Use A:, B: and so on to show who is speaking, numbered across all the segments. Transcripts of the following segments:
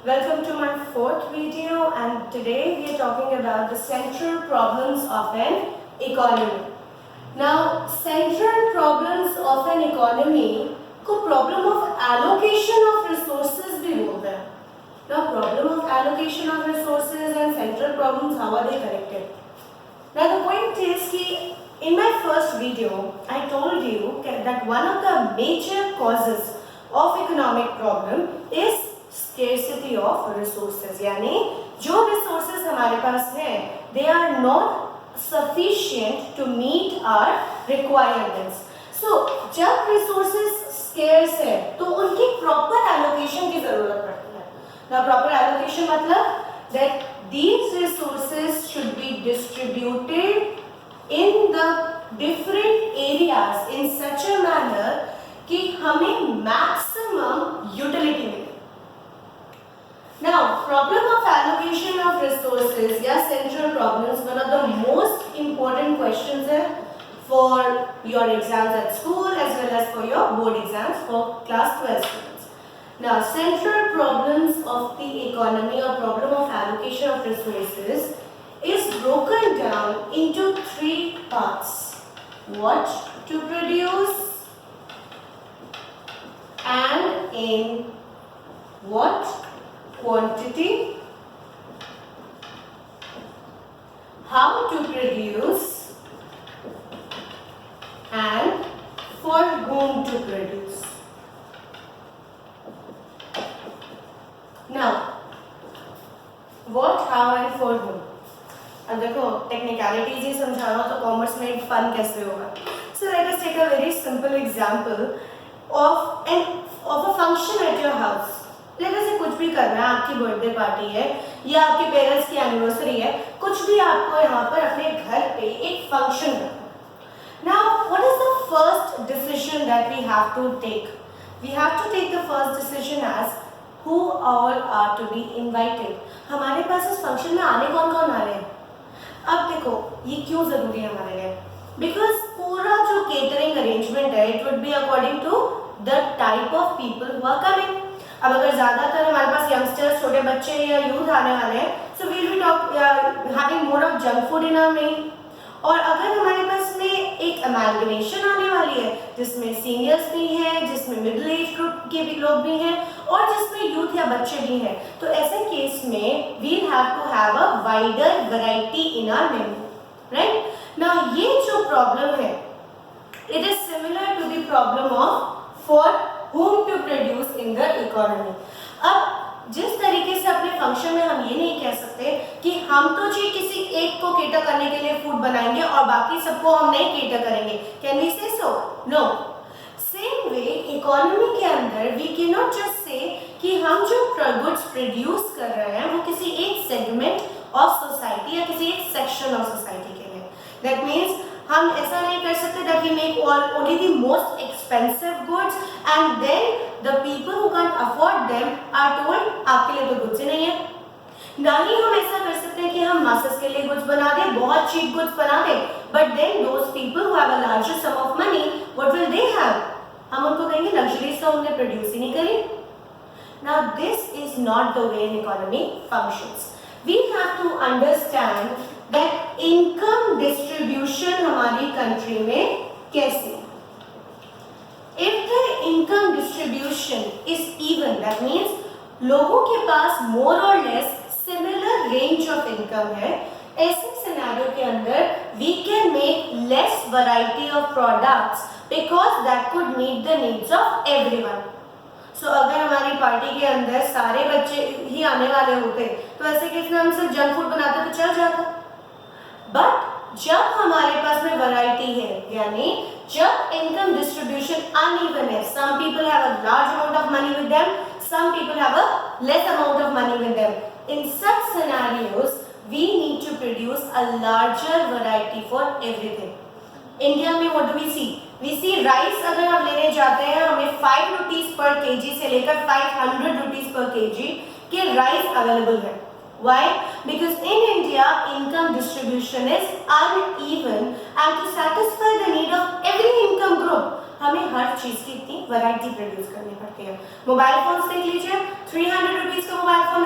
A: Welcome to my fourth video, and today we are talking about the central problems of an economy. Now, central problems of an economy को problem of allocation of resources भी बोलते हैं. Now, problem of allocation of resources and central problems, how are they connected? Now, the point is कि in my first video, I told you that one of the major causes of economic problem is scarcity of resources. यानी जो resources हमारे पास हैं, they are not sufficient to meet our requirements. So जब resources scarce है, तो उनकी proper allocation की ज़रूरत पड़ती है. Now proper allocation मतलब that these resources should be distributed in the different areas in such a manner कि हमें maximum utility मिले. Now, problem of allocation of resources या central problems, one of the most important questions है for your exams at school as well as for your board exams for class 12 students. Now, central problems of the economy or problem of allocation of resources is broken down into three parts. What to produce and in what quantity, how to produce and for whom to produce. Now, what, how and for whom. अब देखो technicalities ही समझाना तो commerce में fun कैसे होगा. So let us take a very simple example of a function at your house. जैसे कुछ भी करना है, आपकी बर्थडे पार्टी है या आपके पेरेंट्स की एनिवर्सरी है, कुछ भी आपको यहाँ पर अपने घर पे एक फंक्शन रखना है. Now, what is the first decision that we have to take? We have to take the first decision as who all are to be invited. हमारे पास इस फंक्शन में आने कौन कौन आ रहे हैं. अब देखो ये क्यों जरूरी है हमारे लिए. Because पूरा जो catering arrangement है, it would be according to the type of people who are coming. अब अगर ज़्यादातर हमारे पास यंगस्टर्स, छोटे बच्चे या यूथ आने वाले हैं, so we'll be having more of junk food in our meal. और अगर हमारे पास में एक amalgamation आने वाली है, जिसमें सीनियर्स भी हैं, जिसमें मिडिल एज ग्रुप के भी लोग भी हैं, और जिसमें यूथ या बच्चे भी हैं, तो ऐसे केस में we'll have to have a wider variety in our menu, right? Now ये जो problem है, it is similar to the problem of for whom to produce in the economy. अब जिस तरीके से अपने फंक्शन में हम ये नहीं कह सकते कि हम तो जी किसी एक को केटर करने के लिए फूड बनाएंगे और बाकी सबको हम नहीं केटर करेंगे. कैन वी से सो? नो. सेम वे इकोनॉमी के अंदर we can not just say कि हम जो गुड्स प्रोड्यूस कर रहे हैं वो किसी एक सेगमेंट ऑफ सोसाइटी या किसी एक सेक्शन ऑफ सोसाइटी के लिए. दैट मीन्स हम ऐसा नहीं कर सकते that we make only the most expensive goods and then the people who can't afford them are told आपके लिए तो goods ही नहीं है. ना ही हम ऐसा कर सकते हैं कि हम masses के लिए goods बना दें, बहुत cheap goods बना दें, but then those people who have a larger sum of money, what will they have? हम उनको कहेंगे luxuries तो हमने produce ही नहीं करी. Now this is not the way an economy functions. We have to understand that income distribution हमारी country में कैसे. If the income distribution is even, that means लोगों के पास more or less similar range of income है, ऐसे scenario के अंदर we can make less variety of products because that could meet the needs of everyone. So अगर हमारी party के अंदर सारे बच्चे ही आने वाले होते तो ऐसे केस में हम सिर्फ जंक फूड बनाते तो चल जाता. बट जब हमारे पास में वैरायटी है, यानी जब इनकम डिस्ट्रीब्यूशन अनइवन है, some people have a large amount of money with them, some people have a less amount of money with them, in such scenarios we need to produce a larger variety for everything. India में what do we see? We see rice अगर हम लेने जाते हैं, हमें 5 rupees per KG से लेकर 500 rupees per KG के राइस अवेलेबल है. Why? Because in India, income distribution is uneven, and to satisfy the need of every income group, हमें हर चीज की इतनी वैरायटी प्रोड्यूस करनी पड़ती है. मोबाइल फोन्स देख लीजिए, 300 रुपीज का मोबाइल फोन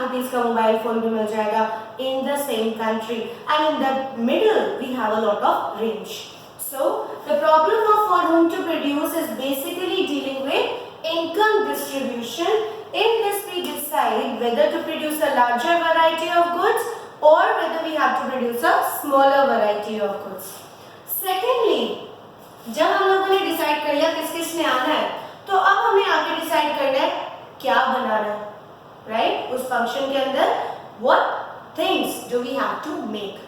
A: रुपीज का मोबाइल फोन भी मिल जाएगा in the same country, and in the middle we have a lot of range. So the problem of for whom to produce is basically dealing with income distribution. In this we decide whether to produce a larger variety of goods or whether we have to produce a smaller variety of goods. Secondly, जब हम लोगों ने decide कर लिया किस किस ने आना है, तो अब हमें आगे डिसाइड करना है क्या बनाना है, राइट? उस फंक्शन के अंदर what things do we have to make?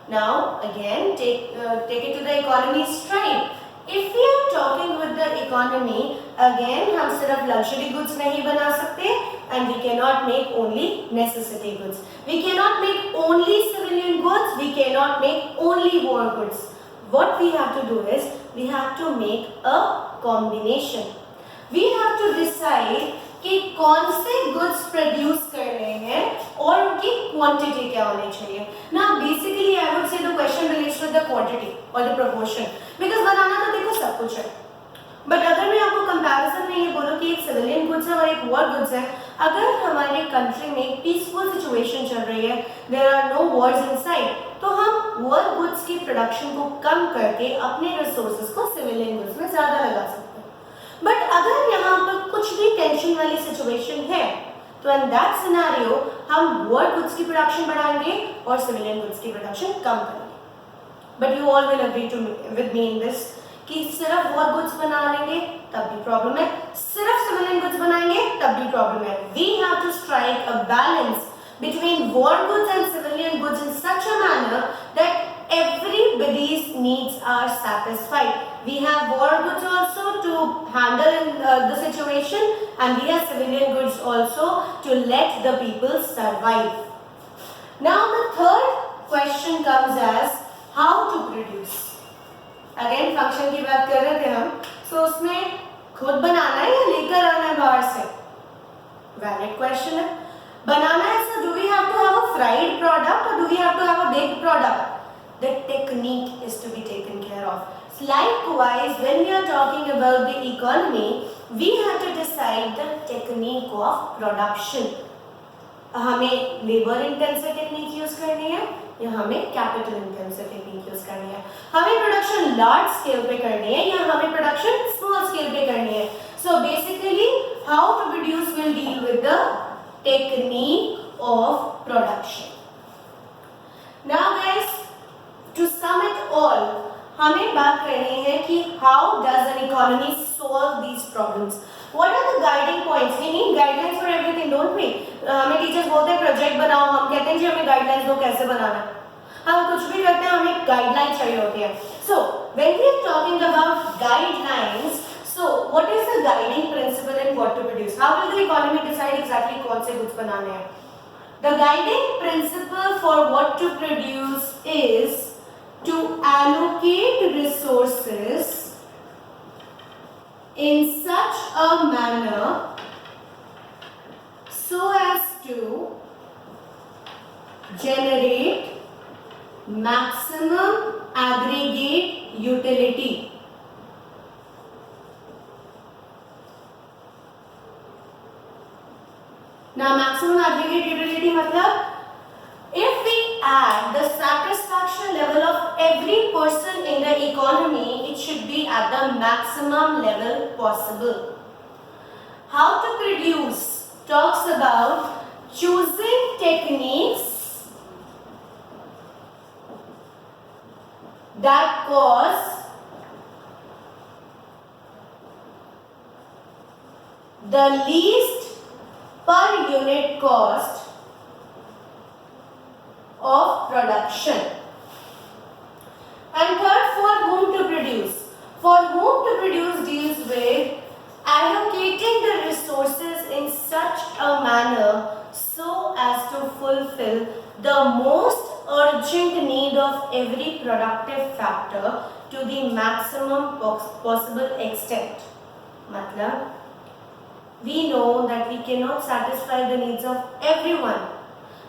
A: Now again take it to the economy stride. If we are talking with the economy, again हम सिर्फ luxury goods नहीं बना सकते, and we cannot make only necessity goods. We cannot make only civilian goods. We cannot make only war goods. What we have to do is we have to make a combination. We have to decide कि कौन से goods produce करने हैं और उनकी quantity क्या होनी चाहिए. ना basically I would say the question relates to the quantity और द प्रोपोर्शन, बिकॉज बनाना तो देखो सब कुछ है, बट अगर मैं आपको कंपैरिजन में ये बोलूँ कि एक सिविलियन गुड्स है और एक वॉर गुड्स है, अगर हमारे कंट्री में एक पीसफुल सिचुएशन चल रही है, there are no wars inside, तो हम वॉर गुड्स की प्रोडक्शन को कम करके अपने रिसोर्सेज को सिविलियन गुड्स में ज़्यादा लगा सकते हैं. बट अगर यहाँ पर कुछ भी टेंशन वाली सिचुएशन है, तो इन दैट सिनेरियो हम वॉर गुड्स की प्रोडक्शन बढ़ाएंगे और सिविलियन गुड्स की प्रोडक्शन कम करेंगे. But you all will agree to with me in this कि सिर्फ वॉर गुड्स बना लेंगे तब भी प्रॉब्लम है, सिर्फ सिविलियन गुड्स बनाएंगे तब भी प्रॉब्लम है. We have to strike a balance between war goods and civilian goods in such a manner that everybody's needs are satisfied. We have war goods also to handle the situation, and we have civilian goods also to let the people survive. Now the third question comes as how to produce. Again function की बात कर रहे थे हम, so उसमें खुद बनाना है या लेकर आना है बाहर से? Valid question है. बनाना है, so do we have to have a fried product or do we have to have a baked product? The technique is to be taken care of. Likewise, when we are talking about the economy, we have to decide the technique of production. हमें labour intensive technique use करनी है या हमें capital intensive technique use करनी है, हमें production large scale पे करनी है या हमें प्रोडक्शन स्मॉल स्केल पे करनी है. So basically how to produce will deal with the technique of production. Now guys, to sum it all, हमें बात करनी है कि how does an economy solve these problems? What are the guiding points? We need guidelines for everything, don't we? हमें teachers बोलते हैं project बनाओ, हम कहते हैं जी हमें गाइडलाइंस दो कैसे बनाना है. हम कुछ भी करते हैं हमें गाइडलाइन चाहिए होती है. So when we are talking about guidelines, so what is the guiding principle in what to produce? How will the economy decide exactly कौन से goods बनाने हैं? The guiding principle for what to produce is to allocate resources in such a manner so as to generate maximum aggregate utility. Now maximum aggregate utility मतलब if we add the satisfaction level of every person in the economy, it should be at the maximum level possible. How to produce talks about choosing techniques that cause the least per unit cost of production. And third, for whom to produce. For whom to produce deals with allocating the resources in such a manner so as to fulfill the most urgent need of every productive factor to the maximum possible extent. मतलब we know that we cannot satisfy the needs of everyone,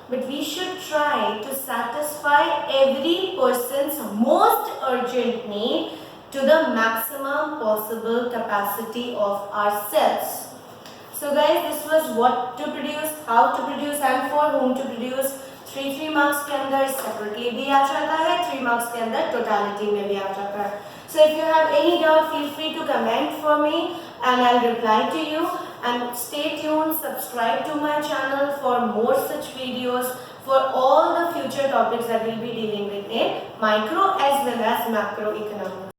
A: but we should try to satisfy every person's most urgent need to the maximum possible capacity of ourselves. So guys, this was what to produce, how to produce and for whom to produce. 3 marks के अंदर separately भी आ जाता है, 3 marks के अंदर totality में भी आ जाता है. So if you have any doubt, feel free to comment for me and I'll reply to you. And stay tuned, subscribe to my channel for more such videos for all the future topics that we'll be dealing with in micro as well as macroeconomics.